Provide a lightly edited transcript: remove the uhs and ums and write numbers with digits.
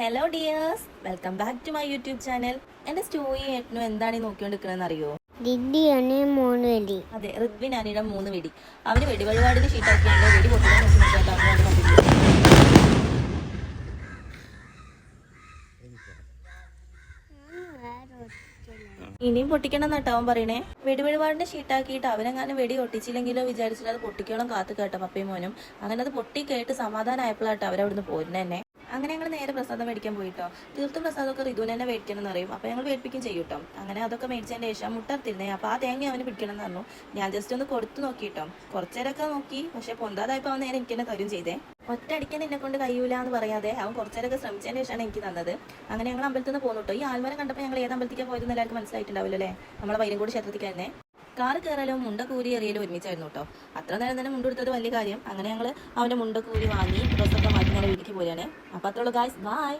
Hello dears, welcome back to my YouTube channel. എൻ്റെ സ്റ്റോയി ഏട്ടനും എന്താണ് ഈ നോക്കിക്കൊണ്ടിരിക്കണമെന്ന് അറിയോ? അതെ, റിദ്വിൻ അനിയുടെ 3 വെടി. അവന് വെടി വഴിപാടിന് ഷീട്ടാക്കിയാണ്ട് വെടി പൊട്ടിക്കാൻ നോക്കി നിൽക്കാണ്ട് അവന് കണ്ടില്ല. ഇനിയും പൊട്ടിക്കണം എന്നാട്ടോ അവൻ പറയണേ. വെടി വഴിപാടിന്റെ ഷീട്ടാക്കിയിട്ട് അവനെങ്ങാനും വെടി പൊട്ടിച്ചില്ലെങ്കിലോ വിചാരിച്ചിട്ട് അത് പൊട്ടിക്കോളം കാത്തു കേട്ടോ പപ്പയും മോനും. അങ്ങനെ അത് പൊട്ടി കേട്ട് സമാധാനമായപ്പോഴാട്ടോ അവരവിടുന്ന് പോരുന്നത് തന്നെ. അങ്ങനെ ഞങ്ങൾ നേരെ പ്രസാദം മേടിക്കാൻ പോയിട്ടോ. തീർത്തും പ്രസാദമൊക്കെ ഋതുവിനെ തന്നെ മേടിക്കണം എന്ന് അറിയും. അപ്പോൾ ഞങ്ങൾ മേടിപ്പിക്കും ചെയ്യൂട്ടോ. അങ്ങനെ അതൊക്കെ മേടിച്ചതിന് ശേഷം മുട്ടർത്തിരുന്നേ. അപ്പോൾ ആ തേങ്ങ അവന് പിടിക്കണം എന്ന് പറഞ്ഞു. ഞാൻ ജസ്റ്റ് ഒന്ന് കൊടുത്തു നോക്കിട്ടോ. കുറച്ചേരൊക്കെ നോക്കി, പക്ഷെ പൊന്താതായപ്പോൾ അവൻ നേരെ എനിക്ക് തന്നെ തരും ചെയ്തേ. ഒറ്റയടിക്കാൻ എന്നെ കൊണ്ട് കഴിയൂല എന്ന് പറയാതെ അവൻ കുറച്ചേരൊക്കെ ശ്രമിച്ചതിന് ശേഷമാണ് എനിക്ക് തന്നത്. അങ്ങനെ ഞങ്ങൾ അമ്പലത്തിൽ നിന്ന് പോന്നു കേട്ടോ. ഈ ആൽമരം കണ്ടപ്പോൾ ഞങ്ങൾ ഏത് അമ്പലത്തിലേക്ക് പോയതെന്ന് എല്ലാവർക്കും മനസ്സിലായിട്ടുണ്ടാവില്ല അല്ലേ? നമ്മളെ വൈരങ്കോട് ക്ഷേത്രത്തിൽ തന്നെ. കാറ് കയറലും മുണ്ട കൂരി എറിയലും ഒരുമിച്ചായിരുന്നു കേട്ടോ. അത്ര നേരം തന്നെ മുണ്ടെടുത്തത് വലിയ കാര്യം. അങ്ങനെ ഞങ്ങൾ അവൻ്റെ മുണ്ട കൂരി വാങ്ങി ഡ്രസ്സൊക്കെ മാറ്റി ഞങ്ങളുടെ വീട്ടിലേക്ക് പോരാണ്. അപ്പോൾ അത്രയുള്ളൂ ഗായ്സ്, ബൈ.